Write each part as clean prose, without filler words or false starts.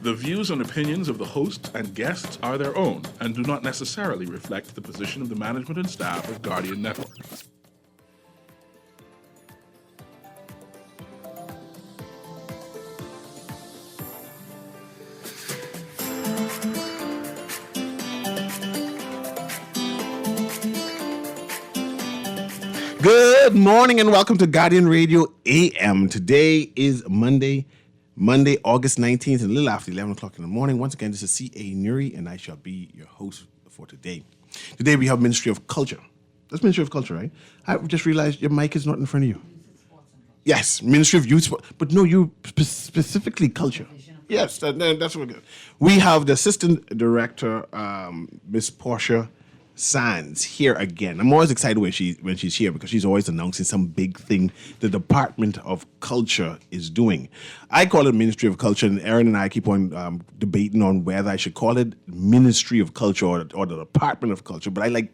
The views and opinions of the host and guests are their own and do not necessarily reflect the position of the management and staff of Guardian Network. Good morning and welcome to Guardian Radio AM. Today is Monday, August 19th, and a little after 11 o'clock in the morning. Once again, this is C.A. Newry, and I shall be your host for today. Today we have Ministry of Culture. That's Ministry of Culture, right? I just realized your mic is not in front of you. Yes, Ministry of Youth, but no, you specifically culture. Yes, that's what we're good. We have the Assistant Director, Miss Portia Sands, here again. I'm always excited when she's here because she's always announcing some big thing the Department of Culture is doing. I call it Ministry of Culture, and Aaron and I keep on debating on whether I should call it Ministry of Culture or the Department of Culture, but I like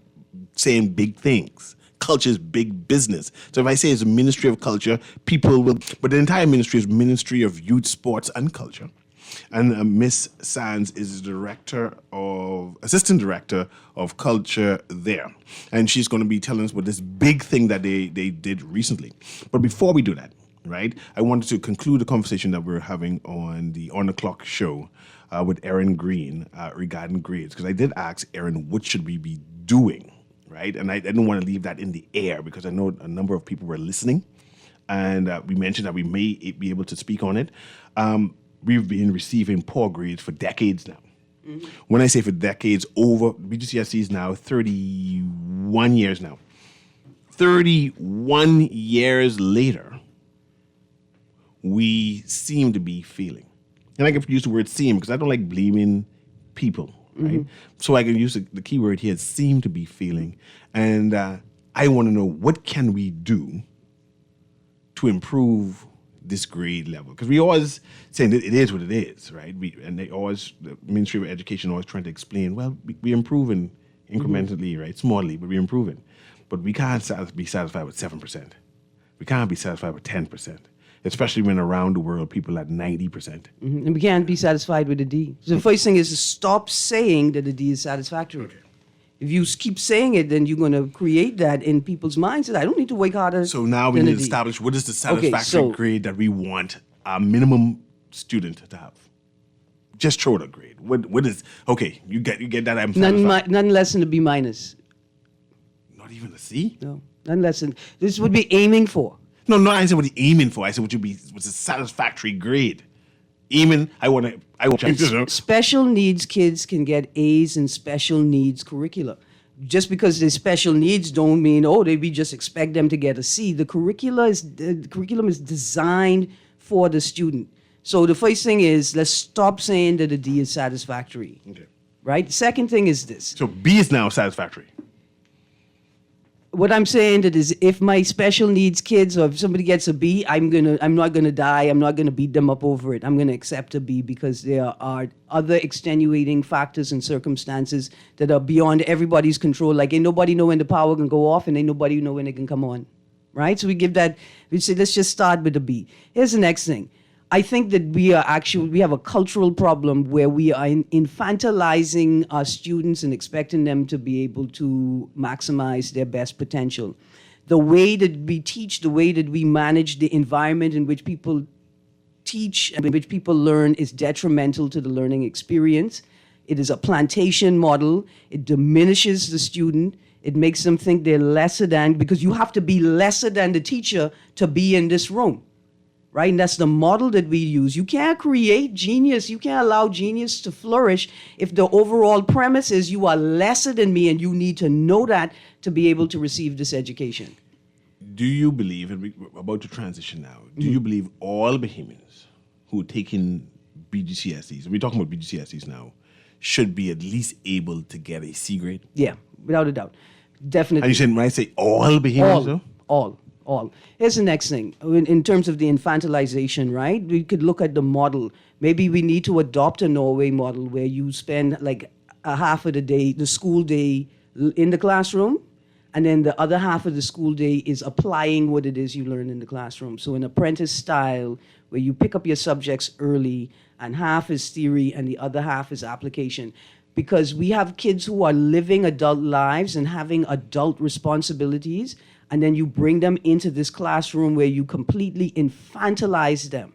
saying big things. Culture is big business. So if I say it's a Ministry of Culture, people will, but the entire ministry is Ministry of Youth, Sports and Culture. And Miss Sands is the Assistant Director of Culture there. And she's going to be telling us about this big thing that they did recently. But before we do that, right, I wanted to conclude the conversation that we're having on the On the Clock show with Erin Green regarding grades. Because I did ask Erin, what should we be doing, right? And I didn't want to leave that in the air because I know a number of people were listening. And we mentioned that we may be able to speak on it. We've been receiving poor grades for decades now. Mm-hmm. When I say for decades, over BGCSE is now 31 years now. 31 years later, we seem to be feeling. And I can use the word seem because I don't like blaming people, right? Mm-hmm. So I can use the key word here, seem to be feeling. And I want to know, what can we do to improve this grade level? Because we always saying that it is what it is, right? The Ministry of Education always trying to explain, well, we're improving incrementally, right? Smallly, but we're improving. But we can't be satisfied with 7%. We can't be satisfied with 10%, especially when around the world people are at 90%. Mm-hmm. And we can't be satisfied with a D. So the first thing is to stop saying that the D is satisfactory. Okay. If you keep saying it, then you're going to create that in people's minds that I don't need to work harder. So now we need to establish what is the satisfactory grade that we want our minimum student to have. Just throw the grade. What is, okay, you get that I'm satisfied. None less than a B minus. Not even a C? No, none less than. This would be aiming for. No, I said what you're aiming for. I said what's a satisfactory grade. I want to. Special needs kids can get A's in special needs curricula. Just because they're special needs don't mean, we just expect them to get a C. The curriculum is designed for the student. So the first thing is, let's stop saying that a D is satisfactory. Okay. Right? The second thing is this. So B is now satisfactory. What I'm saying that is, if my special needs kids or if somebody gets a B, I'm not gonna die. I'm not gonna beat them up over it. I'm gonna accept a B because there are other extenuating factors and circumstances that are beyond everybody's control. Like, ain't nobody know when the power can go off, and ain't nobody know when it can come on, right? So we say let's just start with a B. Here's the next thing. I think that we have a cultural problem where we are infantilizing our students and expecting them to be able to maximize their best potential. The way that we teach, the way that we manage the environment in which people teach and in which people learn is detrimental to the learning experience. It is a plantation model. It diminishes the student. It makes them think they're lesser than, because you have to be lesser than the teacher to be in this room. Right? And that's the model that we use. You can't create genius. You can't allow genius to flourish if the overall premise is you are lesser than me and you need to know that to be able to receive this education. Do you believe, and we're about to transition now, do you believe all Bahamians who are taking BGCSEs, we're talking about BGCSEs now, should be at least able to get a C grade? Yeah, without a doubt. Definitely. And you said, when I say all Bahamians? All. Here's the next thing. In terms of the infantilization, right? We could look at the model. Maybe we need to adopt a Norway model where you spend like a half of the day, the school day, in the classroom, And then the other half of the school day is applying what it is you learn in the classroom. So an apprentice style where you pick up your subjects early and half is theory and the other half is application. Because we have kids who are living adult lives and having adult responsibilities, and then you bring them into this classroom where you completely infantilize them.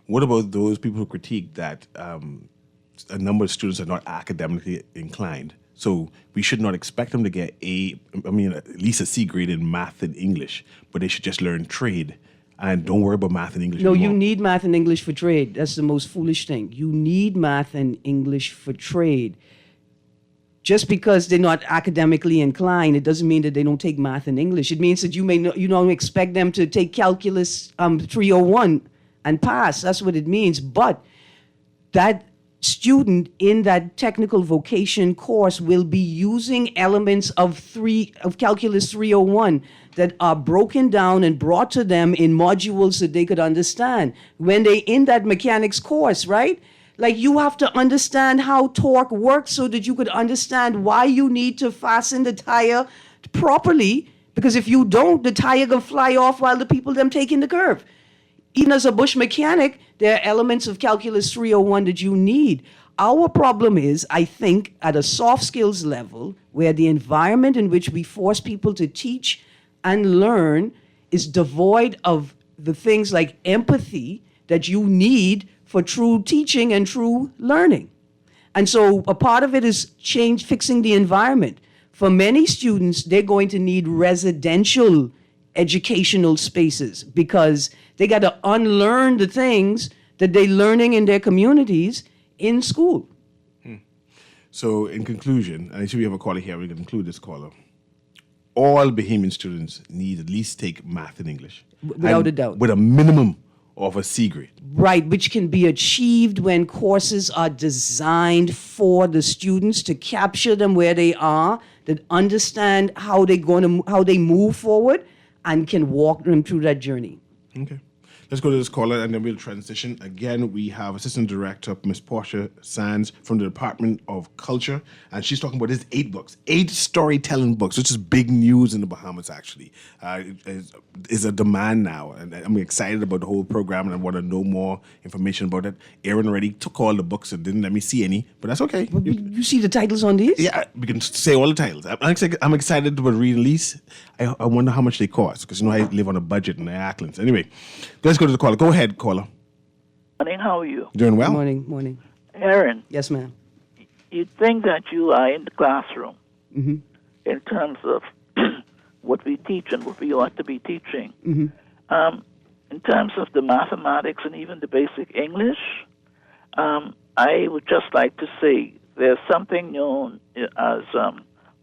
What about those people who critique that a number of students are not academically inclined? So we should not expect them to get at least a C grade in math and English, but they should just learn trade and don't worry about math and English No, anymore. you need math and English for trade. That's the most foolish thing. You need math and English for trade. Just because they're not academically inclined, it doesn't mean that they don't take math and English. It means that you don't expect them to take calculus 301 and pass. That's what it means. But that student in that technical vocation course will be using elements of calculus 301 that are broken down and brought to them in modules that they could understand when they in that mechanics course, right? Like, you have to understand how torque works so that you could understand why you need to fasten the tire properly, because if you don't, the tire gonna fly off while the people them taking the curve. Even as a bush mechanic, there are elements of calculus 301 that you need. Our problem is, I think, at a soft skills level, where the environment in which we force people to teach and learn is devoid of the things like empathy that you need for true teaching and true learning. And so a part of it is fixing the environment. For many students, they're going to need residential educational spaces because they got to unlearn the things that they're learning in their communities in school. So in conclusion, and I see we have a caller here, we can include this caller. All Bahamian students need at least take math and English. Without a doubt. With a minimum of a C grade. Right, which can be achieved when courses are designed for the students to capture them where they are, that understand how they move forward, and can walk them through that journey. Okay. Let's go to this caller and then we'll transition. Again, we have Assistant Director, Ms. Portia Sands from the Department of Culture, and she's talking about his 8 books, 8 storytelling books, which is big news in the Bahamas, actually. Is a demand now, and I'm excited about the whole program, and I want to know more information about it. Aaron already took all the books and didn't let me see any, but that's okay. You see the titles on these? Yeah, we can say all the titles. I'm excited about reading these. I wonder how much they cost, because I live on a budget in the Acklands. Anyway, let's go to the caller. Go ahead, caller. Morning, how are you? Doing well? Morning. Aaron, Yes, ma'am. you think that you are in the classroom Mm-hmm. in terms of what we teach and what we ought to be teaching. Mm-hmm. In terms of the mathematics and even the basic English, I would just like to say there's something known as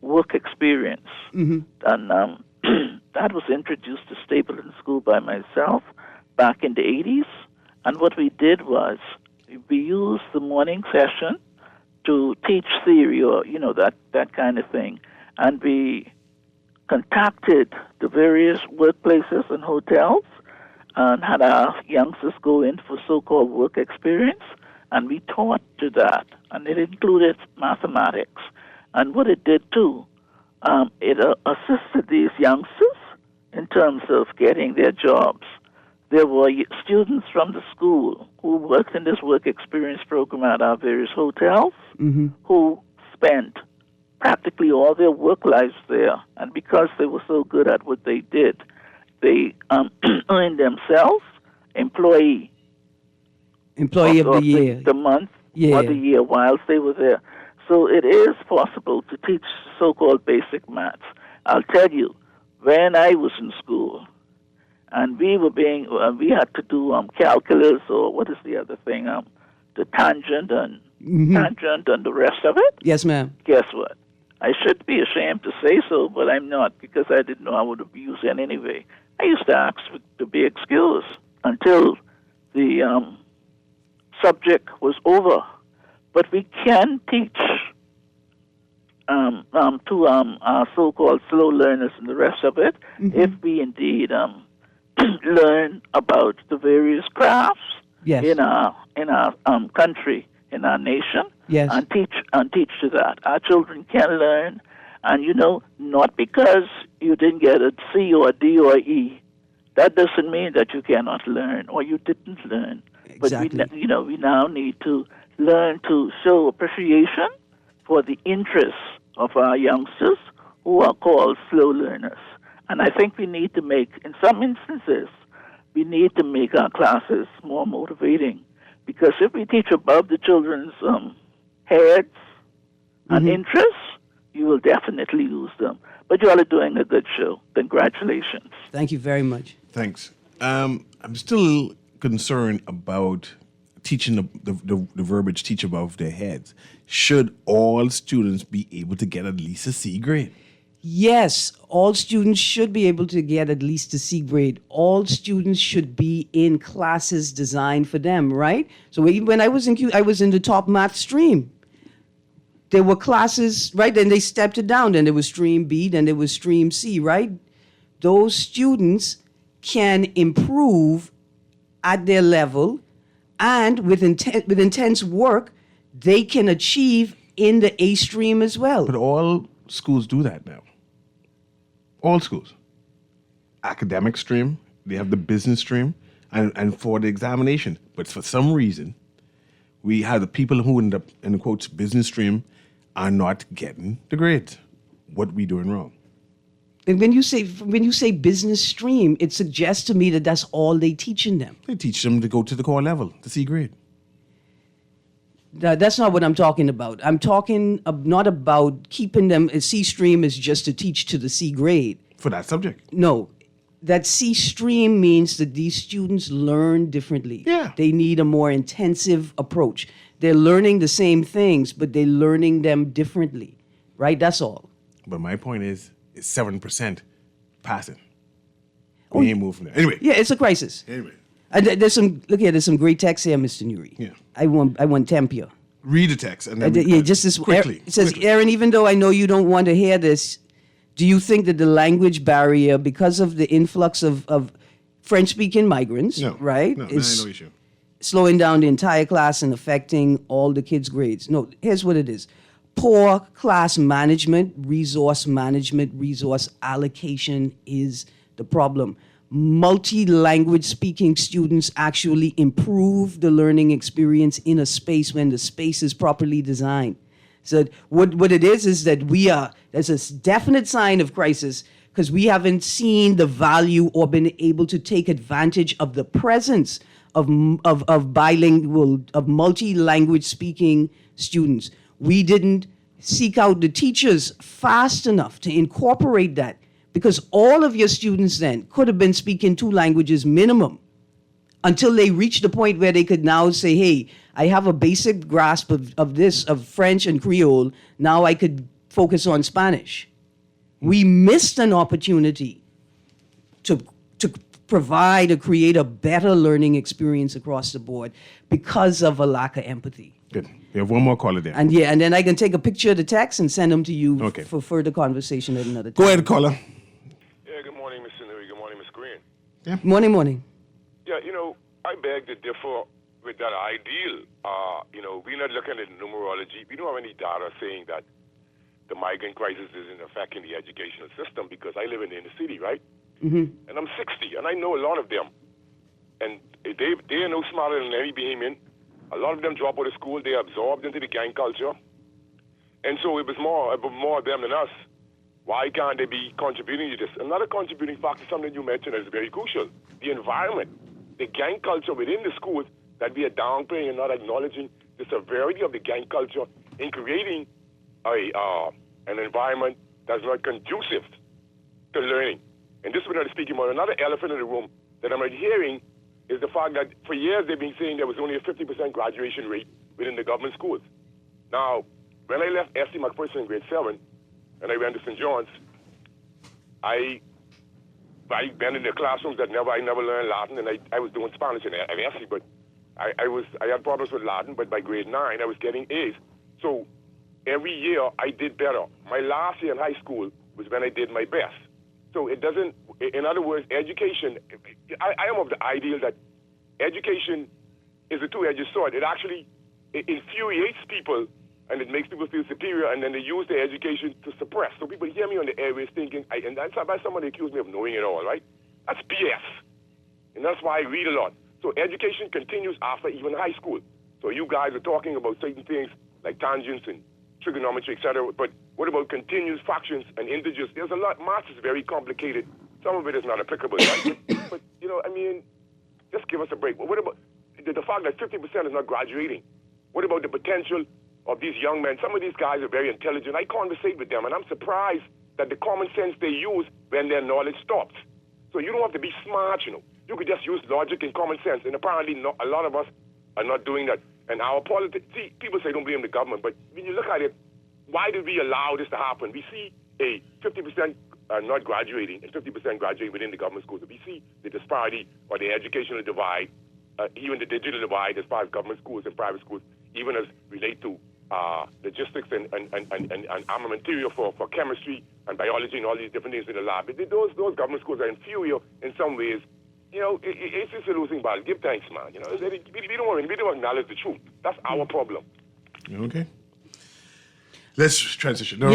work experience. Mm-hmm. And that was introduced to Stapleton School by myself back in the 80s. And what we did was we used the morning session to teach theory or, that kind of thing. And we contacted the various workplaces and hotels and had our youngsters go in for so-called work experience. And we taught to that. And it included mathematics. And what it did, too, it assisted these youngsters in terms of getting their jobs. There were students from the school who worked in this work experience program at our various hotels who spent practically all their work lives there. And because they were so good at what they did, they earned themselves Employee of the year. the month Yeah. or the year whilst they were there. So it is possible to teach so-called basic maths. I'll tell you, when I was in school, and we had to do calculus, or what is the other thing, the tangent and tangent and the rest of it. Yes, ma'am. Guess what? I should be ashamed to say so, but I'm not, because I didn't know I would have used it anyway. I used to ask to be excused until the subject was over. But we can teach to our so-called slow learners and the rest of it if we indeed learn about the various crafts Yes. in our country, in our nation, Yes. and teach to that. Our children can learn And not because you didn't get a C or a D or a E, that doesn't mean that you cannot learn or you didn't learn. Exactly. But we now need to learn to show appreciation for the interests of our youngsters who are called slow learners. And I think we need to make, in some instances, we need to make our classes more motivating. Because if we teach above the children's heads and interests, you will definitely lose them. But you all are doing a good show. Congratulations. Thank you very much. Thanks. I'm still concerned about teaching the verbiage teach above their heads. Should all students be able to get at least a C grade? Yes, all students should be able to get at least a C grade. All students should be in classes designed for them, right? So when I was in I was in the top math stream. There were classes, right? Then they stepped it down. Then there was stream B, then there was stream C, right? Those students can improve at their level, and with intense work, they can achieve in the A stream as well. But all schools do that now. All schools. Academic stream, they have the business stream, and for the examination. But for some reason, we have the people who end up in the quotes business stream are not getting the grades. What we doing wrong? And when you say business stream, it suggests to me that that's all they teaching them. They teach them to go to the core level, the C grade. That's not what I'm talking about. I'm talking not about keeping them. A C stream is just to teach to the C grade. For that subject. No, that C stream means that these students learn differently. Yeah. They need a more intensive approach. They're learning the same things, but they're learning them differently, right? That's all. But my point is, it's 7% passing. We ain't moving there. Anyway. Yeah, it's a crisis. Anyway. There's some great text here, Mr. Newry. Yeah. I want Tempia. Read the text and then Just this quickly. It says, quickly. Aaron, even though I know you don't want to hear this, do you think that the language barrier, because of the influx of French-speaking migrants, No. right, No, is no issue. slowing down the entire class and affecting all the kids' grades? No, here's what it is. Poor class management, resource allocation is the problem. Multi-language speaking students actually improve the learning experience in a space when the space is properly designed. So what it is that there's a definite sign of crisis because we haven't seen the value or been able to take advantage of the presence of bilingual, of multi-language speaking students. We didn't seek out the teachers fast enough to incorporate that, because all of your students then could have been speaking 2 languages minimum until they reached the point where they could now say, hey, I have a basic grasp of French and Creole. Now I could focus on Spanish. We missed an opportunity to provide or create a better learning experience across the board because of a lack of empathy. Good. We have one more caller there. And then I can take a picture of the text and send them to you Okay. for further conversation at another time. Go ahead, caller. Yeah, good morning, Mr. Newry. Good morning, Ms. Green. Morning. Yeah, I beg to differ with that ideal. We're not looking at numerology. We don't have any data saying that the migrant crisis isn't affecting the educational system, because I live in the inner city, right? Mm-hmm. And I'm 60, and I know a lot of them. And they are no smarter than any Bahamian. A lot of them drop out of school. They're absorbed into the gang culture. And so it was more of them than us. Why can't they be contributing to this? Another contributing factor, something you mentioned, is very crucial: the environment, the gang culture within the schools, that we are downplaying and not acknowledging the severity of the gang culture in creating an environment that's not conducive to learning. And this is what I'm speaking about. Another elephant in the room that I'm hearing is the fact that for years they've been saying there was only a 50% graduation rate within the government schools. Now, when I left F.C. McPherson in grade 7, and I went to St. John's, I been in the classrooms that I never learned Latin, and I was doing Spanish at F.C., but I had problems with Latin, but by grade 9 I was getting A's. So every year I did better. My last year in high school was when I did my best. So it doesn't, in other words, education, I am of the ideal that education is a two-edged sword. It actually infuriates people and it makes people feel superior, and then they use their education to suppress. So people hear me on the airways thinking, and that's by somebody accused me of knowing it all, right? That's BS. And that's why I read a lot. So education continues after even high school. So you guys are talking about certain things like tangents and trigonometry, etc. But what about continuous fractions and integers? There's a lot. Math is very complicated. Some of it is not applicable, right? but just give us a break. But what about the fact that 50% is not graduating? What about the potential of these young men? Some of these guys are very intelligent. I conversate with them, and I'm surprised that the common sense they use when their knowledge stops. So you don't have to be smart, You could just use logic and common sense. And apparently a lot of us are not doing that. And our politics, see, people say don't blame the government, but when you look at it, why did we allow this to happen? We see a 50% not graduating and 50% graduating within the government schools. We see the disparity or the educational divide, even the digital divide as far as government schools and private schools, even as relate to logistics and armamental for chemistry and biology and all these different things in the lab. Those government schools are inferior in some ways. It's just a losing battle. Give thanks, man. We don't acknowledge the truth. That's our problem. Okay. Let's transition. I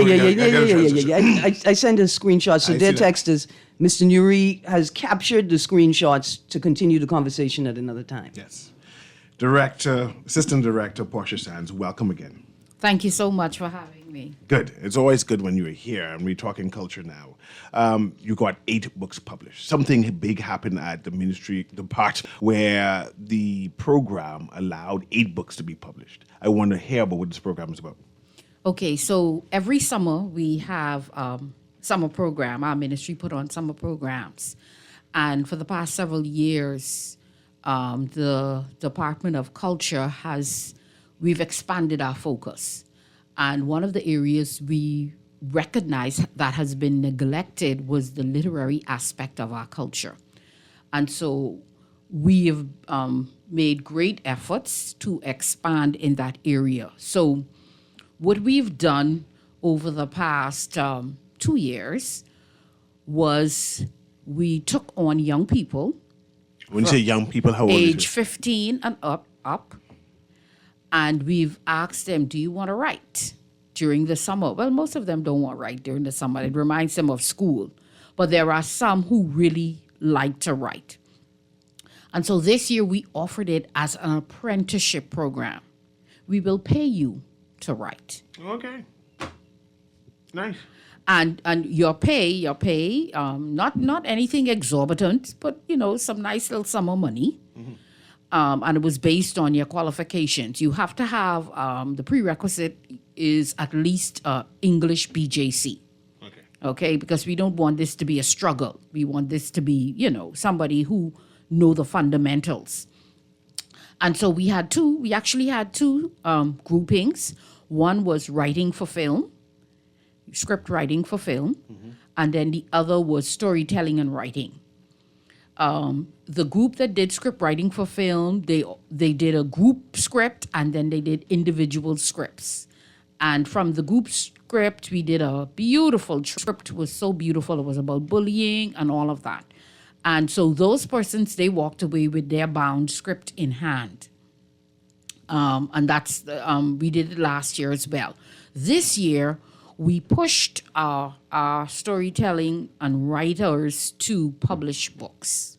sent a screenshot. So their text is, Mr. Newry has captured the screenshots to continue the conversation at another time. Yes. Assistant Director Portia Sands, welcome again. Thank you so much for having me. Good. It's always good when you're here, and we're talking culture now. You got 8 books published. Something big happened at the ministry, the part where the program allowed 8 books to be published. I want to hear about what this program is about. Okay, so every summer we have summer program. Our ministry put on summer programs. And for the past several years, the Department of Culture we've expanded our focus. And one of the areas we recognize that has been neglected was the literary aspect of our culture. And so we have made great efforts to expand in that area. So what we've done over the past 2 years was we took on young people. When you say young people, how old is it? Age 15 and up. And we've asked them, do you want to write during the summer? Well, most of them don't want to write during the summer. It reminds them of school. But there are some who really like to write. And so this year we offered it as an apprenticeship program. We will pay you to write. Okay. Nice. And your pay, not anything exorbitant, but, some nice little summer money. Mm-hmm. And it was based on your qualifications. You have to have, the prerequisite is at least English BJC. Okay, because we don't want this to be a struggle. We want this to be, somebody who know the fundamentals. And so we actually had two groupings. One was writing for film, script writing for film, and then the other was storytelling and writing. The group that did script writing for film, they did a group script and then they did individual scripts. And from the group script, we did a beautiful script. It was so beautiful. It was about bullying and all of that. And so those persons, they walked away with their bound script in hand. And that's, we did it last year as well. This year, we pushed our storytelling and writers to publish books.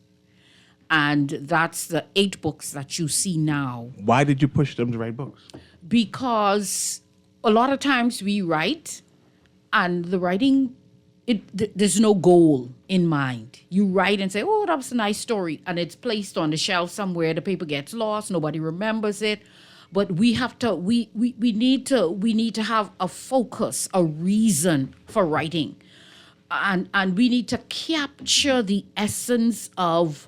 And that's the 8 books that you see now. Why did you push them to write books? Because a lot of times we write, and the writing, there's no goal in mind. You write and say, oh, that was a nice story. And it's placed on the shelf somewhere. The paper gets lost. Nobody remembers it. But we have to, we need to have a focus, a reason for writing. And we need to capture the essence of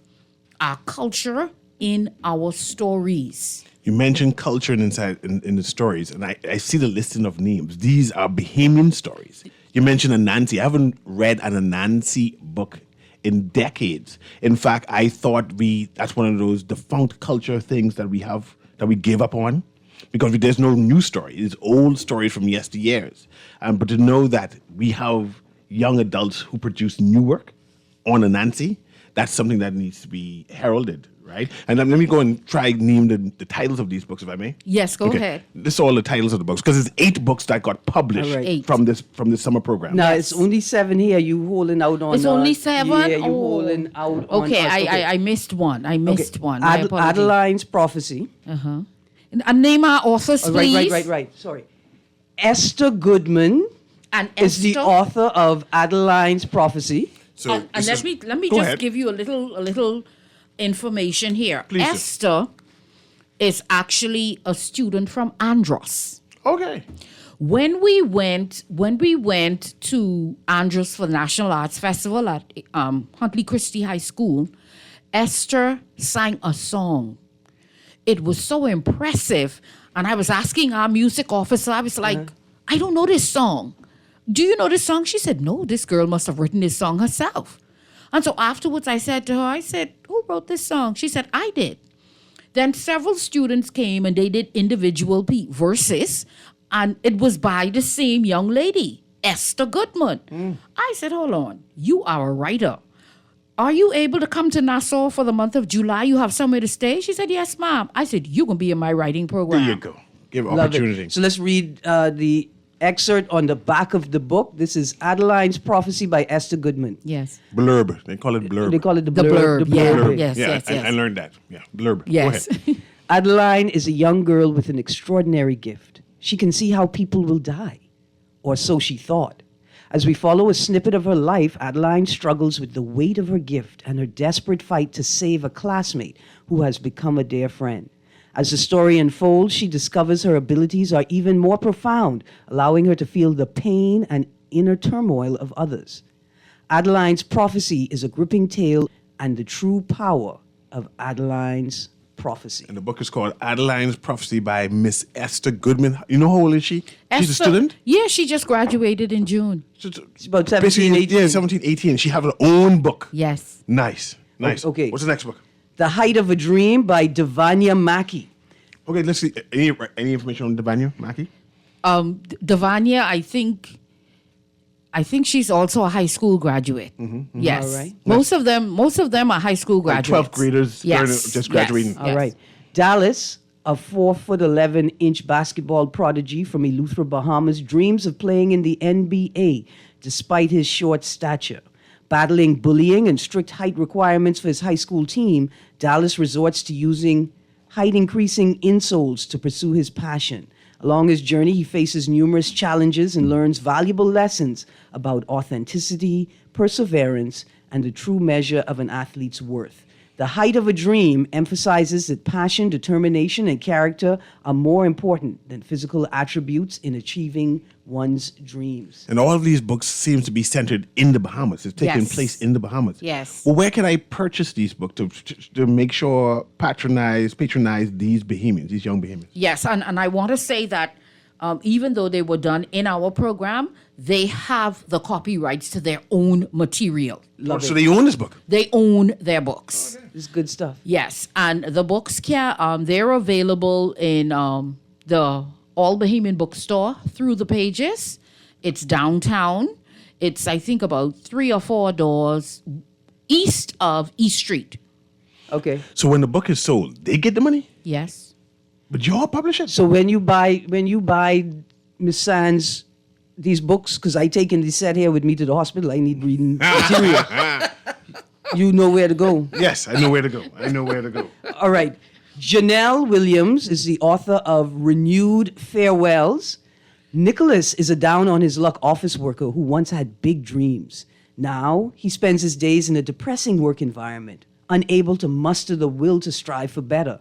our culture in our stories. You mentioned culture inside in the stories, and I see the listing of names. These are Bahamian stories. You mentioned Anansi. I haven't read an Anansi book in decades. In fact, I thought that's one of those defunct culture things that we have, that we gave up on, because there's no new story. It's old stories from yesteryears. But to know that we have young adults who produce new work on Anansi, that's something that needs to be heralded, right? right? And let me go and try name the titles of these books, if I may. Yes, go ahead. This is all the titles of the books because it's 8 books that got published All right. 8. from this summer program. Now it's only 7 here. You holding out on? It's only 7. Yeah, you Oh. holding out. on Okay, us. I missed one. I missed one. My apologies. Adeline's Prophecy. And name our authors, Oh, please. right. Sorry, Esther Goodman And is the Esther- author of Adeline's Prophecy. So and this is- let me go just ahead. give you a little information here. Please do. Esther is actually a student from Andros. Okay. When we went to Andros for the National Arts Festival at Huntley Christie High School, Esther sang a song. It was so impressive, and I was asking our music officer. I was like, I don't know this song. Do you know this song? She said, no, this girl must have written this song herself. And so afterwards I said to her, who wrote this song? She said, I did. Then several students came and they did individual verses, and it was by the same young lady, Esther Goodman. I said, hold on, you are a writer. Are you able to come to Nassau for the month of July? You have somewhere to stay? She said, yes, ma'am. I said, you're going to be in my writing program. There you go. Give Love opportunity. it. So let's read the excerpt on the back of the book. This is Adeline's Prophecy by Esther Goodman. Yes. Blurb. They call it blurb. They call it the The blurb. blurb, yeah. blurb. Yes, yeah, yes, I, yes. I learned that. Yeah, blurb. Yes. Go ahead. Adeline is a young girl with an extraordinary gift. She can see how people will die, or so she thought. As we follow a snippet of her life, Adeline struggles with the weight of her gift and her desperate fight to save a classmate who has become a dear friend. As the story unfolds, she discovers her abilities are even more profound, allowing her to feel the pain and inner turmoil of others. Adeline's Prophecy is a gripping tale and the true power of Adeline's Prophecy. And the book is called Adeline's Prophecy by Miss Esther Goodman. You know how old is she? She's a Esther- student? Yeah, she just graduated in June. It's about 17, Basically, 18. yeah, 17, 18. She have her own book. Yes. Nice. Okay. What's the next book? The Height of a Dream by Devanya Mackey. Okay, let's see. Any information on Devanya Mackey? Devanya, I think she's also a high school graduate. Yes. All right. Most of them are high school Like graduates. 12th graders just graduating. All right. Dallas, a 4'11" basketball prodigy from Eleuthera, Bahamas, dreams of playing in the NBA despite his short stature. Battling bullying and strict height requirements for his high school team, Dallas resorts to using height-increasing insoles to pursue his passion. Along his journey, he faces numerous challenges and learns valuable lessons about authenticity, perseverance, and the true measure of an athlete's worth. The Height of a Dream emphasizes that passion, determination, and character are more important than physical attributes in achieving one's dreams. And all of these books seem to be centered in the Bahamas. It's taking Yes. place in the Bahamas. Yes. Well, where can I purchase these books to make sure patronize these Bahamians, these young Bahamians? Yes, and I want to say that even though they were done in our program, they have the copyrights to their own material. So they own this book. They own their books. It's good stuff. Yes, and the books they're available in the All Bahamian Bookstore through the pages. It's downtown. It's, I think, about 3 or 4 doors east of East Street. Okay. So when the book is sold, they get the money, Yes. but y'all publish it. So when you buy Miss Sands these books, because I taken the set here with me to the hospital, I need reading material. You know where to go. Yes, I know where to go. All right. Janelle Williams is the author of Renewed Farewells. Nicholas is a down-on-his-luck office worker who once had big dreams. Now he spends his days in a depressing work environment, unable to muster the will to strive for better.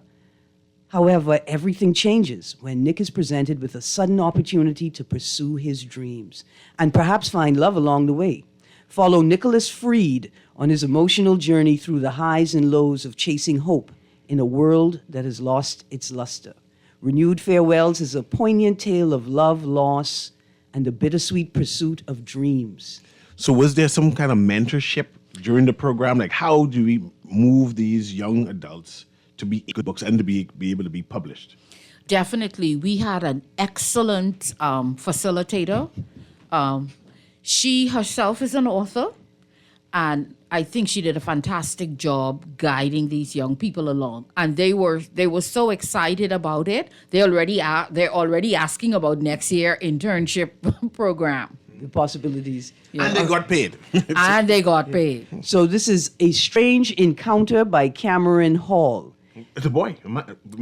However, everything changes when Nick is presented with a sudden opportunity to pursue his dreams and perhaps find love along the way. Follow Nicholas Freed on his emotional journey through the highs and lows of chasing hope in a world that has lost its luster. Renewed Farewells is a poignant tale of love, loss, and the bittersweet pursuit of dreams. So was there some kind of mentorship during the program? Like, how do we move these young adults to be good books and to be able to be published? Definitely. We had an excellent facilitator. She herself is an author, And I think she did a fantastic job guiding these young people along. And they were so excited about it. They're already asking about next year internship program. The possibilities. And they got paid. And they got paid. So this is A Strange Encounter by Cameron Hall. It's a boy.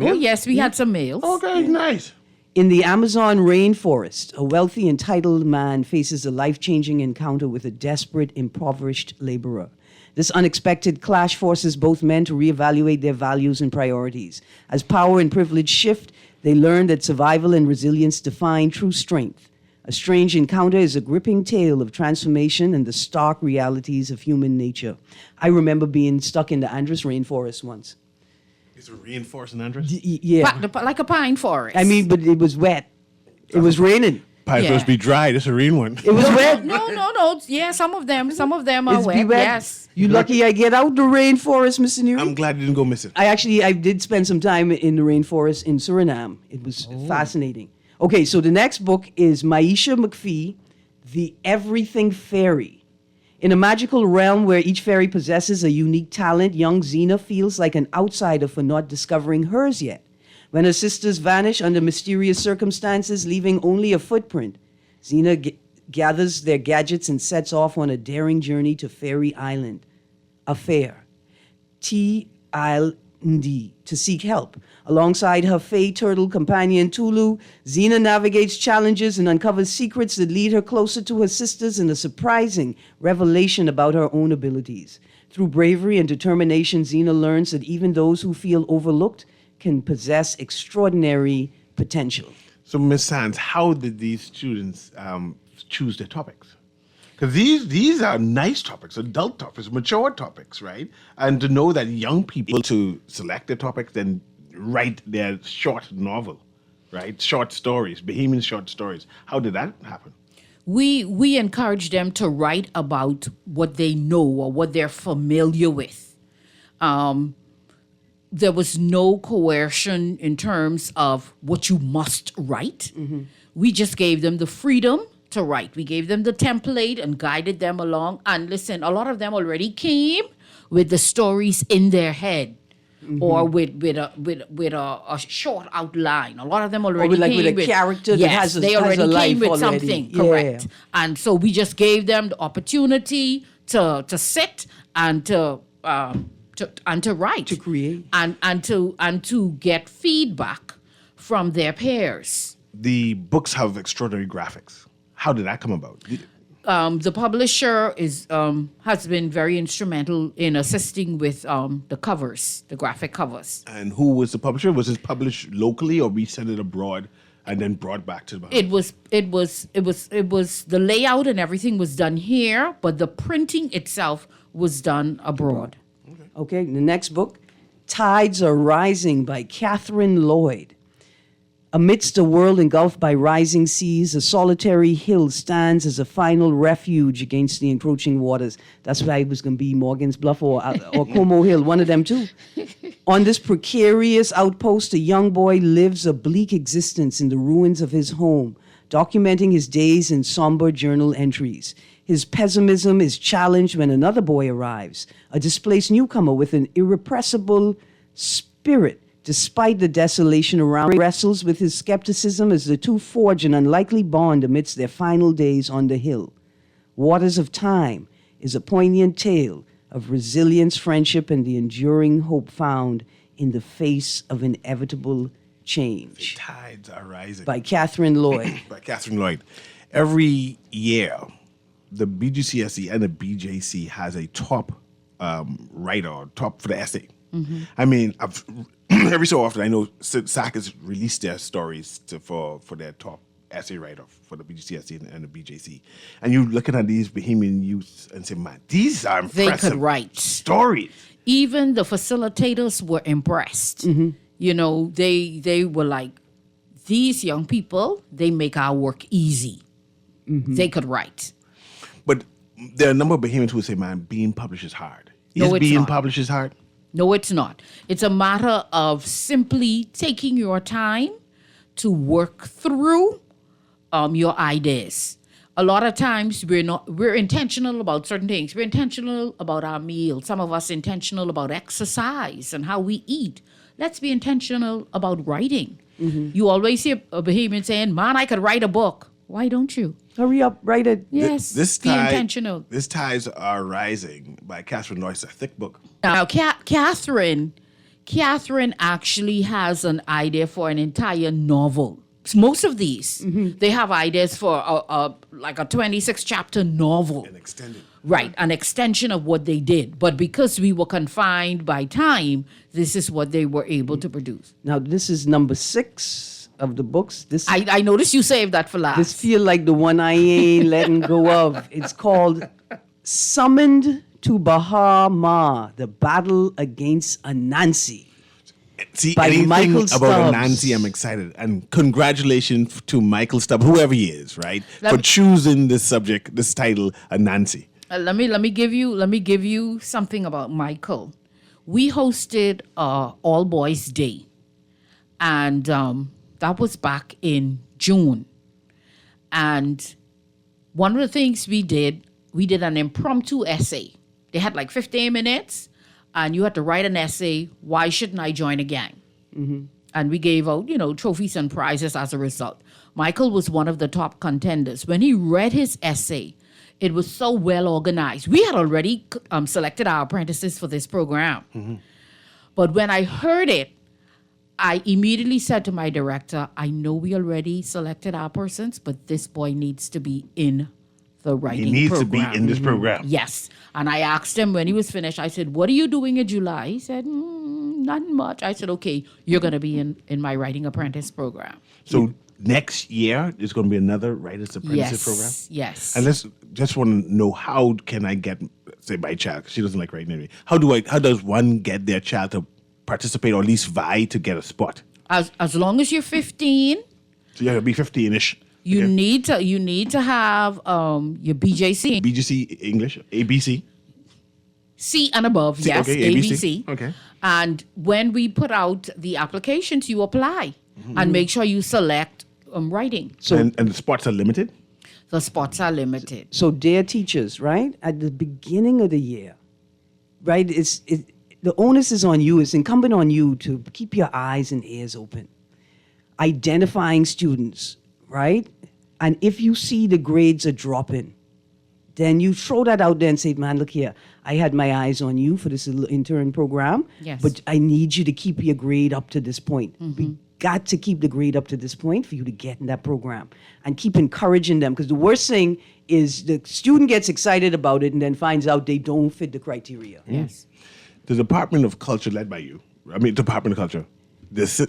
Oh, yes, we had some males. Okay, nice. In the Amazon rainforest, a wealthy, entitled man faces a life-changing encounter with a desperate, impoverished laborer. This unexpected clash forces both men to reevaluate their values and priorities. As power and privilege shift, they learn that survival and resilience define true strength. A Strange Encounter is a gripping tale of transformation and the stark realities of human nature. I remember being stuck in the Andros rainforest once. It's a reinforcing Andres. Yeah. Like a pine forest. I mean, but it was wet. It was raining. Pie Yeah. supposed to be dry. This is a rain one. It was wet. No. Yeah, some of them are It's be wet. wet. Yes. You lucky I get out the rainforest, Mr. Newry. I'm glad you didn't go missing. I did spend some time in the rainforest in Suriname. It was fascinating. Okay, so the next book is Maisha McPhee, The Everything Fairy. In a magical realm where each fairy possesses a unique talent, young Xena feels like an outsider for not discovering hers yet. When her sisters vanish under mysterious circumstances, leaving only a footprint, Xena gathers their gadgets and sets off on a daring journey to Fairy Island, a fair. T-I-L-D, to seek help. Alongside her Fae turtle companion Tulu, Xena navigates challenges and uncovers secrets that lead her closer to her sisters and a surprising revelation about her own abilities. Through bravery and determination, Xena learns that even those who feel overlooked can possess extraordinary potential. So, Miss Sands, how did these students choose their topics? Because these are nice topics, adult topics, mature topics, right? And to know that young people to select their topics and write their short novel, right? Short stories, Bahamian short stories. How did that happen? We encourage them to write about what they know or what they're familiar with. There was no coercion in terms of what you must write. Mm-hmm. We just gave them the freedom to write. We gave them the template and guided them along. And listen, a lot of them already came with the stories in their head. Mm-hmm. Or with a short outline. A lot of them already came with a character that has a, they has already a life came with already. something, Yeah. correct. And so we just gave them the opportunity to sit and to write, To create. and to get feedback from their peers. The books have extraordinary graphics. How did that come about? The publisher has been very instrumental in assisting with the covers, the graphic covers. And who was the publisher? Was it published locally or we sent it abroad and then brought back to the Bahamas? It was the layout and everything was done here, but the printing itself was done abroad. Okay, the next book, Tides Are Rising by Catherine Lloyd. Amidst a world engulfed by rising seas, a solitary hill stands as a final refuge against the encroaching waters. That's why it was going to be Morgan's Bluff or Como Hill, one of them too. On this precarious outpost, a young boy lives a bleak existence in the ruins of his home, documenting his days in somber journal entries. His pessimism is challenged when another boy arrives, a displaced newcomer with an irrepressible spirit. Despite the desolation around, he wrestles with his skepticism as the two forge an unlikely bond amidst their final days on the hill. Waters of Time is a poignant tale of resilience, friendship, and the enduring hope found in the face of inevitable change. Tides Are Rising. By Catherine Lloyd. By Catherine Lloyd. Every year, the BGCSE and the BJC has a top writer, or top for the essay. Mm-hmm. I mean, every so often I know SAC has released their stories for their top essay writer for the BGCSE and the BJC. And you're looking at these Bahamian youths and say, man, these are impressive They could write stories. Even the facilitators were impressed. Mm-hmm. You know, they were like, these young people, they make our work easy. Mm-hmm. They could write. But there are a number of Bahamians who say, man, being published is hard. No, it's being not. published is hard? No, it's not. It's a matter of simply taking your time to work through your ideas. a lot of times we're intentional about certain things. We're intentional about our meals. Some of us intentional about exercise and how we eat. Let's be intentional about writing. You always hear a Bahamian saying, man, I could write a book. Why don't you? Hurry up, write it. Yes, be intentional. This Tides Are Rising by Catherine Noyce, a thick book. Now, Catherine actually has an idea for an entire novel. Most of these, they have ideas for like a 26-chapter novel. An extended. Right, an extension of what they did. But because we were confined by time, this is what they were able to produce. Now, this is number 6 of the books. I noticed you saved that for last. This feel like the one I ain't letting go of. It's called Summoned to Bahama, The Battle Against Anansi. See, By anything Michael about Stubbs. Anansi, I'm excited. And congratulations to Michael Stubbs, whoever he is, right, Let for me- choosing this subject, this title, Anansi. Let me give you something about Michael. We hosted All Boys Day, and that was back in June. And one of the things we did an impromptu essay. They had like 15 minutes, and you had to write an essay. Why shouldn't I join a gang? And we gave out, trophies and prizes as a result. Michael was one of the top contenders. When he read his essay, it was so well organized. We had already selected our apprentices for this program. But when I heard it, I immediately said to my director, I know we already selected our persons, but this boy needs to be in the writing He needs program. to be in this program. Yes. And I asked him when he was finished, I said, what are you doing in July? He said, not much. I said, okay, you're going to be in my writing apprentice program. So next year, there's going to be another Writer's Apprenticeship program? Yes. And let's just want to know, how can I get, say, my child, 'cause she doesn't like writing anyway. How does one get their child to participate or at least vie to get a spot? As long as you're 15, So you have to be 15-ish. you need to have your BJC, BGC English, ABC. C and above, yes, okay, ABC. ABC. Okay. And when we put out the applications, you apply and make sure you select writing. And the spots are limited? The spots are limited. So, dear teachers, right, at the beginning of the year, right, the onus is on you, it's incumbent on you to keep your eyes and ears open. Identifying students, right? And if you see the grades are dropping, then you throw that out there and say, man, look here, I had my eyes on you for this little intern program, Yes. but I need you to keep your grade up to this point. We got to keep the grade up to this point for you to get in that program, and keep encouraging them, because the worst thing is the student gets excited about it and then finds out they don't fit the criteria. Yes. The Department of Culture, led by you, Department of Culture, because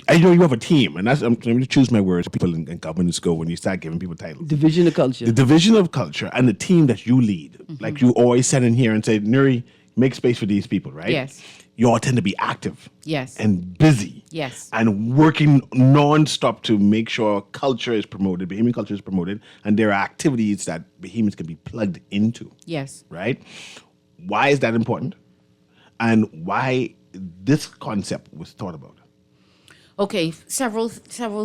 I know you have a team, and I'm going to choose my words, people in government school, when you start giving people titles. Division of Culture. The Division of Culture and the team that you lead, like you always send in here and say, Newry, make space for these people, right? Yes. You all tend to be active. Yes. And busy. Yes. And working non-stop to make sure culture is promoted, Bahamian culture is promoted, and there are activities that Bahamians can be plugged into. Yes. Right? Why is that important? And why this concept was thought about? Okay, several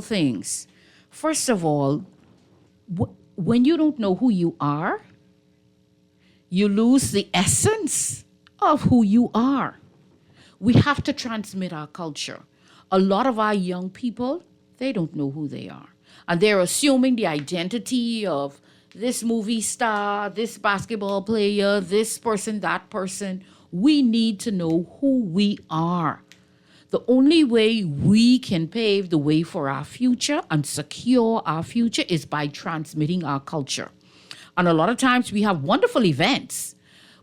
things. First of all, when you don't know who you are, you lose the essence of who you are. We have to transmit our culture. A lot of our young people, they don't know who they are. And they're assuming the identity of this movie star, this basketball player, this person, that person. We need to know who we are. The only way we can pave the way for our future and secure our future is by transmitting our culture. And a lot of times we have wonderful events,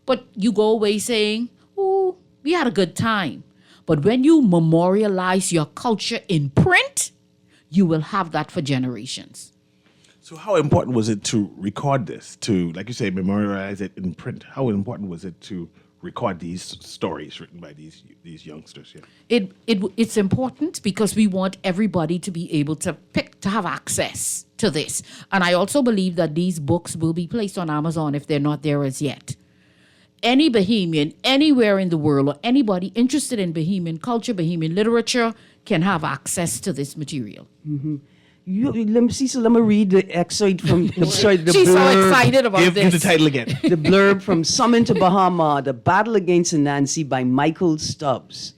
but you go away saying, oh, we had a good time. But when you memorialize your culture in print, you will have that for generations. So how important was it to record this, to, like you say, memorialize it in print? How important was it to record these stories written by these youngsters? Yeah. It's important because we want everybody to be able to have access to this. And I also believe that these books will be placed on Amazon if they're not there as yet. Any Bahamian, anywhere in the world, or anybody interested in Bahamian culture, Bahamian literature, can have access to this material. Let me see. So let me read the excerpt from the She's so blurb. excited about Give this. the title again. The blurb from Summon to Bahama: The Battle Against Anansi by Michael Stubbs.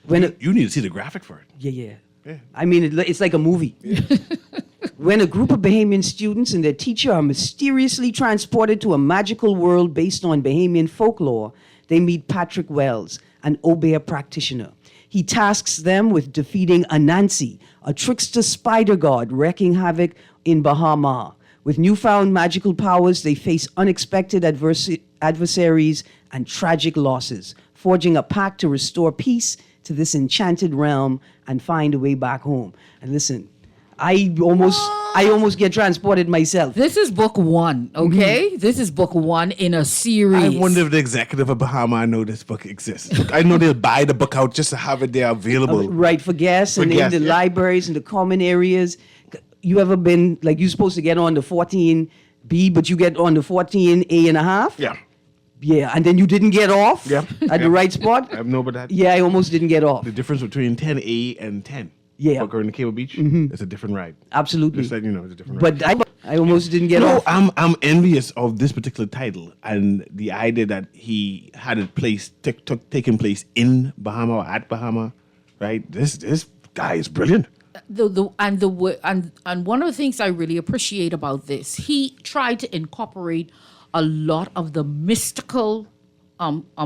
You need to see the graphic for it. Yeah. I mean, it's like a movie. When a group of Bahamian students and their teacher are mysteriously transported to a magical world based on Bahamian folklore, they meet Patrick Wells, an Obeah practitioner. He tasks them with defeating Anansi, a trickster spider god wreaking havoc in Bahama. With newfound magical powers, they face unexpected adversaries and tragic losses, forging a pact to restore peace to this enchanted realm and find a way back home. And listen, I almost get transported myself. This is book one, okay? This is book one in a series. I wonder if the executive of Bahama know this book exists. I know they'll buy the book out just to have it there available. Right, for guests For and guests, in the yeah. libraries and the common areas. You ever been, like, you're supposed to get on the 14B, but you get on the 14A and a half? Yeah. Yeah, and then you didn't get off Yeah. at the right spot? I know about that. Yeah, I almost didn't get off. The difference between 10A and 10. Yeah. Going to Cable Beach, it's a different ride. Absolutely. Just letting you know, it's a different ride. But I almost didn't get You know, off. I'm envious of this particular title and the idea that he had it taking place in Bahama or at Bahama, right? This guy is brilliant. And one of the things I really appreciate about this, he tried to incorporate a lot of the mystical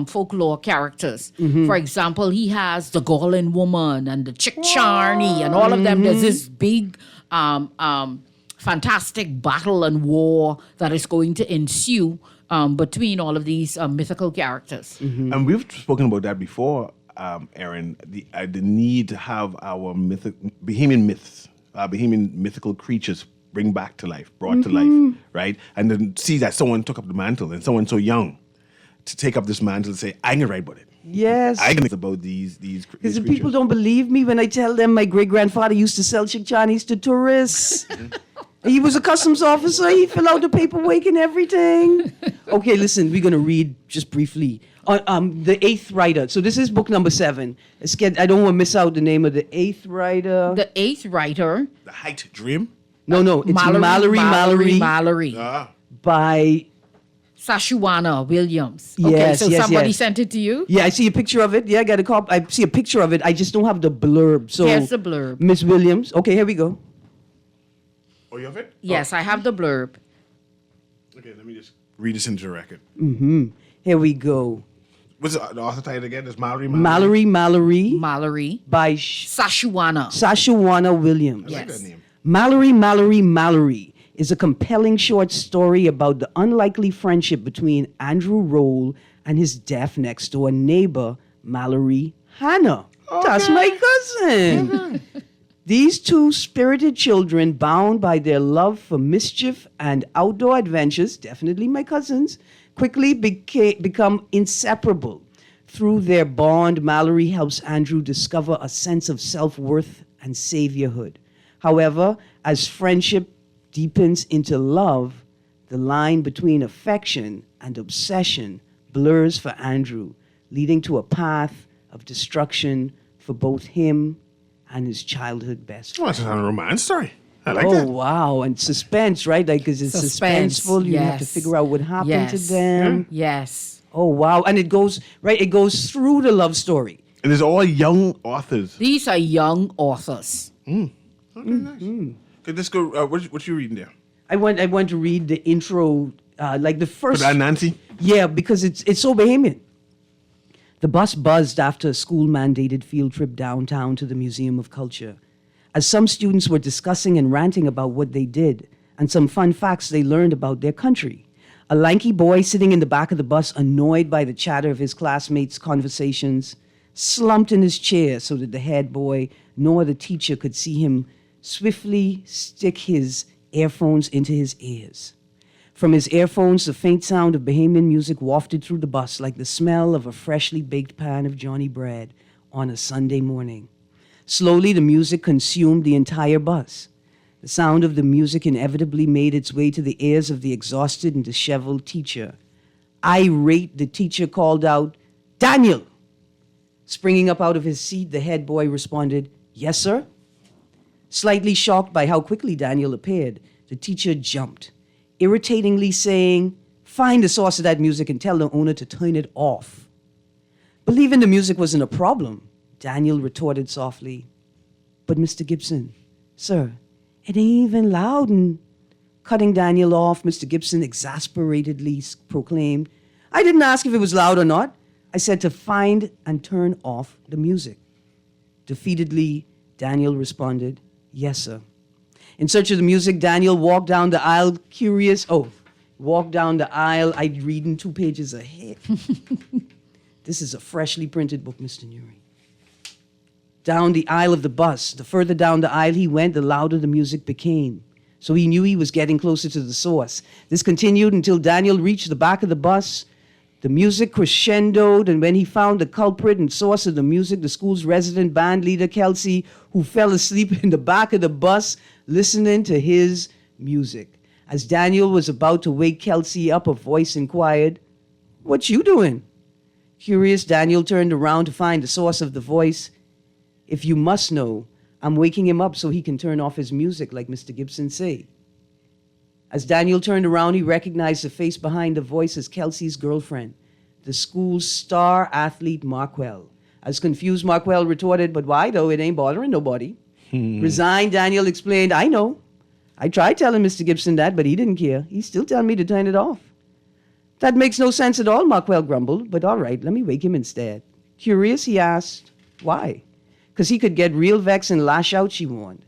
folklore characters. For example, he has the Golden Woman and the Chick Charney and all of them. There's this big fantastic battle and war that is going to ensue between all of these mythical characters. And we've spoken about that before, Aaron, the need to have our Bahamian myths, Bahamian mythical creatures brought to life, right? And then see that someone took up the mantle and someone so young to take up this mantle and say, I can write about it. Yes. I can think about these Because the creatures. people don't believe me when I tell them my great-grandfather used to sell Chichanis to tourists. He was a customs officer. He filled out the paperwork and everything. Okay, listen, we're going to read just briefly. The Eighth Rider. So this is book number 7. I don't want to miss out the name of the Eighth Rider. The eighth writer, The Height Dream. No, it's Mallory by... Sashuana Williams. Okay, Yes, so yes, somebody yes. sent it to you? Yeah, I see a picture of it. Yeah, I got a copy. I see a picture of it. I just don't have the blurb. So Here's the blurb. Miss Williams. Okay, here we go. Oh, you have it? Yes, I have the blurb. Okay, let me just read this into the record. Here we go. What's the author title again? It's Mallory. Mallory Mallory by Sashuana. Sashawana Williams. I like Yes. that name. Mallory is a compelling short story about the unlikely friendship between Andrew Roll and his deaf next door neighbor, Mallory Hannah. That's my cousin. These two spirited children, bound by their love for mischief and outdoor adventures, definitely my cousins, quickly become inseparable. Through their bond, Mallory helps Andrew discover a sense of self-worth and saviorhood. However, as friendship deepens into love, the line between affection and obsession blurs for Andrew, leading to a path of destruction for both him and his childhood best Oh, friend. that's a romance story. I like Oh, that. wow. And suspense, right? Like, because it's Suspense, suspenseful. You have to yes. figure out what happened to Yes. them. Yes. Oh, wow. And it goes through the love story. And it's all young authors. These are young authors. Okay, nice. Okay, let's go. What you reading there? I went to read the intro, like the For first. that Nancy? Yeah, because it's so Bahamian. The bus buzzed after a school-mandated field trip downtown to the Museum of Culture. As some students were discussing and ranting about what they did and some fun facts they learned about their country. A lanky boy sitting in the back of the bus, annoyed by the chatter of his classmates' conversations, slumped in his chair so that the head boy nor the teacher could see him swiftly stick his earphones into his ears. From his earphones, the faint sound of Bahamian music wafted through the bus like the smell of a freshly baked pan of Johnny bread on a Sunday morning. Slowly, the music consumed the entire bus. The sound of the music inevitably made its way to the ears of the exhausted and disheveled teacher. Irate, the teacher called out, "Daniel!" Springing up out of his seat, the head boy responded, "Yes, sir?" Slightly shocked by how quickly Daniel appeared, the teacher jumped, irritatingly saying, "Find the source of that music and tell the owner to turn it off." Believing the music wasn't a problem, Daniel retorted softly, "But Mr. Gibson, sir, it ain't even loud." And cutting Daniel off, Mr. Gibson exasperatedly proclaimed, "I didn't ask if it was loud or not. I said to find and turn off the music." Defeatedly, Daniel responded, "Yes, sir." In search of the music, Daniel walked down the aisle, walked down the aisle. I'd reading 2 pages ahead. This is a freshly printed book, Mr. Newry. Down the aisle of the bus. The further down the aisle he went, the louder the music became. So he knew he was getting closer to the source. This continued until Daniel reached the back of the bus. The music crescendoed, and when he found the culprit and source of the music, the school's resident band leader, Kelsey, who fell asleep in the back of the bus listening to his music. As Daniel was about to wake Kelsey up, a voice inquired, "What you doing?" Curious, Daniel turned around to find the source of the voice. "If you must know, I'm waking him up so he can turn off his music, like Mr. Gibson say." As Daniel turned around, he recognized the face behind the voice as Kelsey's girlfriend, the school's star athlete, Marquel. As confused, Marquel retorted, "But why, though? It ain't bothering nobody." Resigned, Daniel explained, "I know. I tried telling Mr. Gibson that, but he didn't care. He's still telling me to turn it off." "That makes no sense at all," Marquel grumbled, "but all right, let me wake him instead." Curious, he asked, "Why?" "'Cause he could get real vexed and lash out," she warned.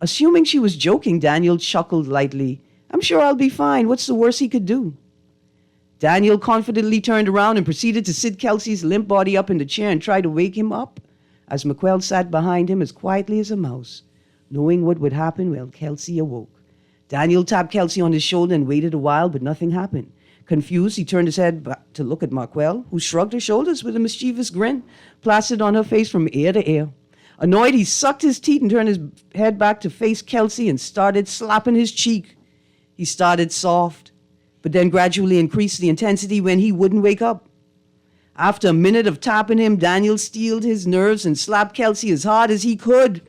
Assuming she was joking, Daniel chuckled lightly. "I'm sure I'll be fine. What's the worst he could do?" Daniel confidently turned around and proceeded to sit Kelsey's limp body up in the chair and try to wake him up. As McQuell sat behind him as quietly as a mouse, knowing what would happen, well, Kelsey awoke. Daniel tapped Kelsey on his shoulder and waited a while, but nothing happened. Confused, he turned his head back to look at Marquel, who shrugged her shoulders with a mischievous grin plastered on her face from ear to ear. Annoyed, he sucked his teeth and turned his head back to face Kelsey and started slapping his cheek. He started soft, but then gradually increased the intensity when he wouldn't wake up. After a minute of tapping him, Daniel steeled his nerves and slapped Kelsey as hard as he could.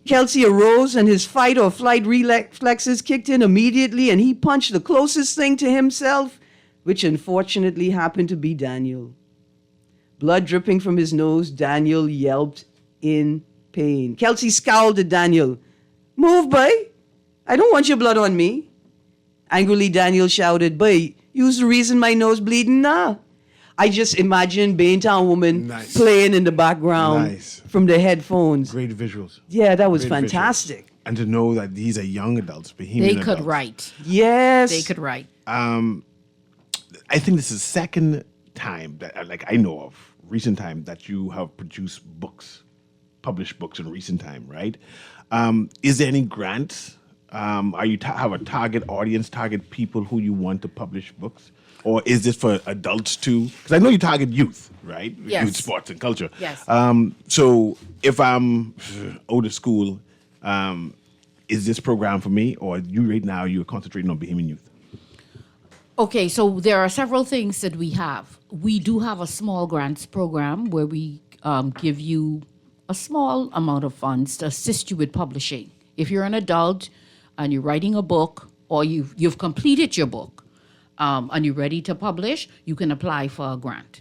Kelsey arose and his fight or flight reflexes kicked in immediately, and he punched the closest thing to himself, which unfortunately happened to be Daniel. Blood dripping from his nose, Daniel yelped in pain. Kelsey scowled at Daniel. "Move, boy. I don't want your blood on me." Angrily, Daniel shouted, "Boy, you's the reason my nose bleeding now." I just imagine Baintown woman playing in the background from the headphones. Great visuals. Yeah, that was Great fantastic. visuals. And to know that these are young adults, They Bahamian could adults. write. Yes. They could write. I think this is the second time that, like I know of, recent time, that you have produced books, published books in recent time, right? Is there any grants? Are you have a target audience, target people who you want to publish books? Or is this for adults too? Because I know you target youth, right? Yes. Youth, sports, and culture. Yes. So if I'm older school, is this program for me? Or you right now, you're concentrating on Bahamian youth? Okay, so there are several things that we have. We do have a small grants program where we give you a small amount of funds to assist you with publishing. If you're an adult and you're writing a book, or you've completed your book, and you're ready to publish, you can apply for a grant.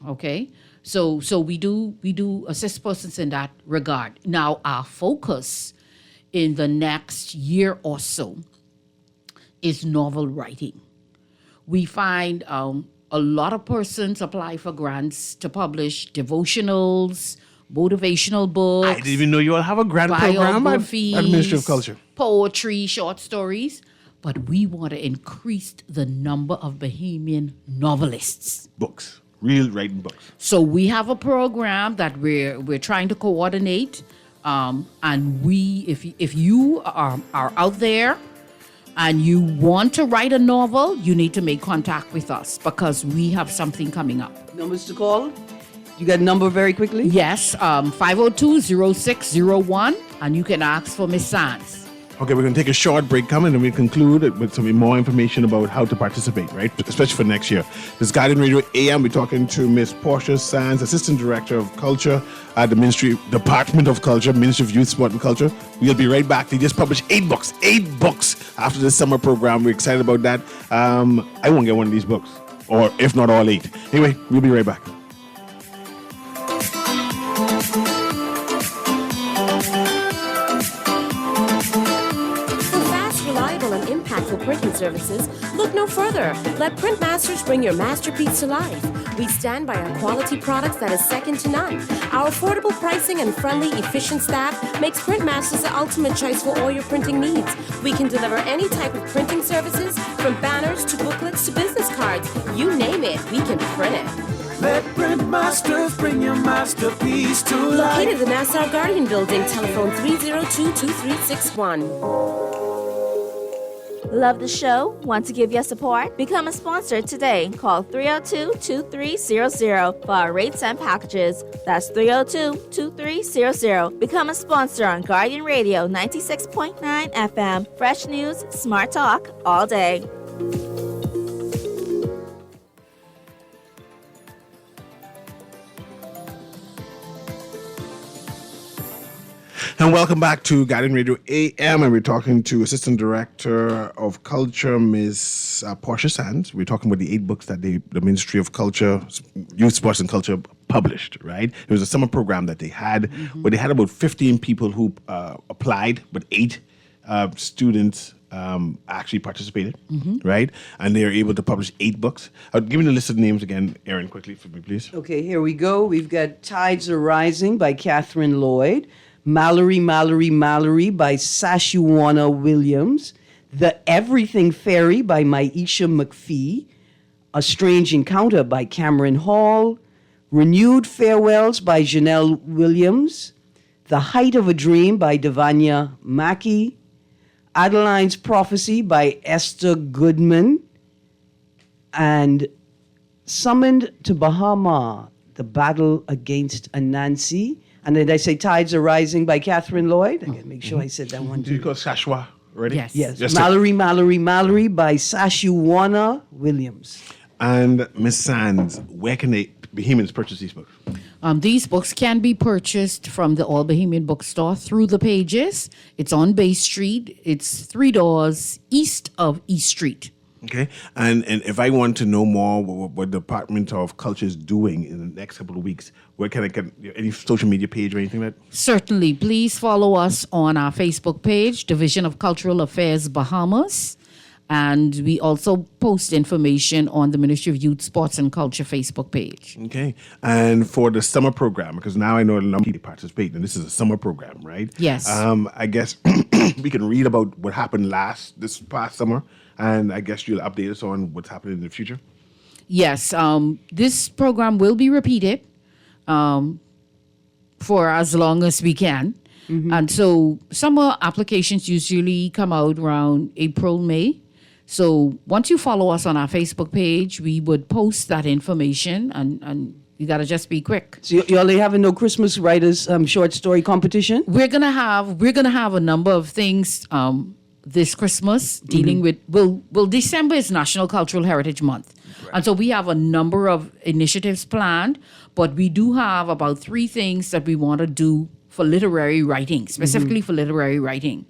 Okay. So we do assist persons in that regard. Now our focus in the next year or so is novel writing. We find a lot of persons apply for grants to publish devotionals, motivational books. I didn't even know you all have a grant program at Ministry of Culture. Poetry, short stories. But we want to increase the number of Bahamian novelists. Books, real writing books. So we have a program that we're trying to coordinate, and if you are out there and you want to write a novel, you need to make contact with us because we have something coming up. Numbers to call? You got a number very quickly? Yes, 502-0601, and you can ask for Miss Sands. Okay, we're going to take a short break coming and we conclude with some more information about how to participate, right? Especially for next year. This is Guardian Radio AM. We're talking to Miss Portia Sands, Assistant Director of Culture at the Department of Culture, Ministry of Youth, Sport and Culture. We'll be right back. They just published 8 books after the summer program. We're excited about that. I won't get one of these books, or if not all 8. Anyway, we'll be right back. Impactful printing services, look no further. Let Printmasters bring your masterpiece to life. We stand by our quality products that is second to none. Our affordable pricing and friendly, efficient staff makes Printmasters the ultimate choice for all your printing needs. We can deliver any type of printing services, from banners to booklets to business cards. You name it, we can print it. Let Printmasters bring your masterpiece to life. Located in the Nassau Guardian Building, telephone 302-2361. Love the show? Want to give your support? Become a sponsor today. Call 302-2300 for our rates and packages. That's 302-2300. Become a sponsor on Guardian Radio 96.9 FM. Fresh news, smart talk, all day. And welcome back to Guardian Radio AM, and we're talking to Assistant Director of Culture, Ms. Portia Sands. We're talking about the 8 books that the Ministry of Culture, Youth, Sports and Culture published, right? It was a summer program that they had, where they had about 15 people who applied, but 8 students actually participated, right? And they are able to publish 8 books. Give me the list of names again, Erin, quickly for me, please. Okay, here we go. We've got Tides Are Rising by Catherine Lloyd, Mallory by Sashuwana Williams, The Everything Fairy by Maisha McPhee, A Strange Encounter by Cameron Hall, Renewed Farewells by Janelle Williams, The Height of a Dream by Devanya Mackey, Adeline's Prophecy by Esther Goodman, and Summoned to Bahama, The Battle Against Anansi. And then I say Tides Are Rising by Catherine Lloyd. I gotta make sure I said that one Did you too. call Sashwa already? Yes. Yes, Yes, Mallory by Sashuwana Williams. And Miss Sands, where can they Bohemians purchase these books? These books can be purchased from the All Bohemian Bookstore through the pages. It's on Bay Street. It's 3 doors east of East Street. Okay, and if I want to know more what the Department of Culture is doing in the next couple of weeks, where can I get any social media page or anything like that? Certainly. Please follow us on our Facebook page, Division of Cultural Affairs Bahamas. And we also post information on the Ministry of Youth, Sports and Culture Facebook page. Okay, and for the summer program, because now I know a number of people participate, and this is a summer program, right? Yes. I guess we can read about what happened this past summer, and I guess you'll update us on what's happening in the future. Yes, this program will be repeated for as long as we can. And so summer applications usually come out around April, May. So once you follow us on our Facebook page, we would post that information, and you got to just be quick. So y'all ain't having no Christmas writers short story competition? We're gonna have a number of things this Christmas dealing with. Well, December is National Cultural Heritage Month, and so we have a number of initiatives planned. But we do have about 3 things that we want to do for literary writing, specifically for literary writing.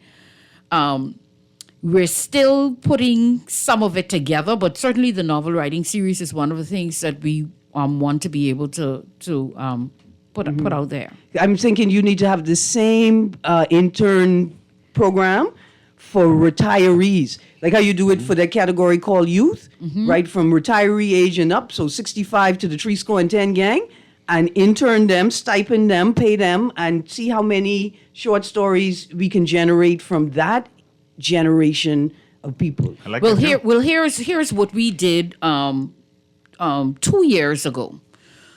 We're still putting some of it together, but certainly the novel writing series is one of the things that we want to be able to put out there. I'm thinking you need to have the same intern program for retirees, like how you do it for that category called youth, right from retiree age and up, so 65 to the 310 gang, and intern them, stipend them, pay them, and see how many short stories we can generate from that generation of people. I like Well, that. here's what we did 2 years ago.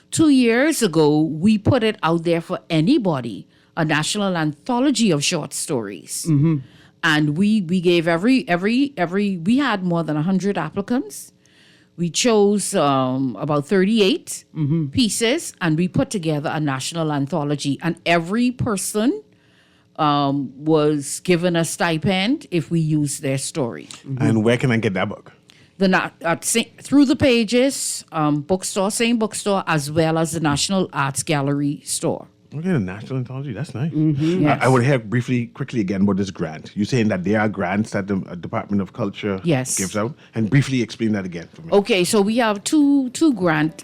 2 years ago, we put it out there for anybody, a national anthology of short stories. And we gave we had more than 100 applicants. We chose about 38 pieces, and we put together a national anthology. And every person was given a stipend if we used their story. And where can I get that book? Through the Pages bookstore, same bookstore, as well as the National Arts Gallery store. Okay, the National Anthology. That's nice. Yes. I would hear quickly again about this grant. You're saying that there are grants that the Department of Culture Yes. gives out, and briefly explain that again for me. Okay, so we have two grant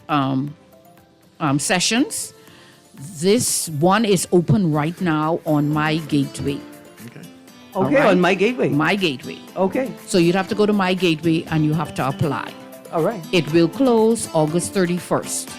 sessions. This one is open right now on My Gateway. Okay. Okay, right. on My Gateway. My Gateway. Okay, So you'd have to go to My Gateway and you have to apply. all right. It will close August 31st.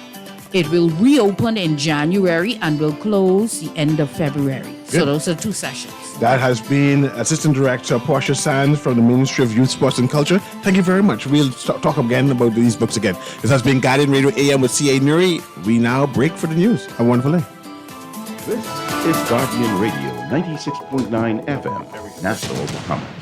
It will reopen in January and will close the end of February. So Good. those are two sessions. That has been Assistant Director Portia Sands from the Ministry of Youth, Sports and Culture. Thank you very much. We'll talk again about these books again. This has been Guardian Radio AM with C.A. Newry. We now break for the news. Have a wonderful day. This is Guardian Radio 96.9 FM, Nassau, Bahamas.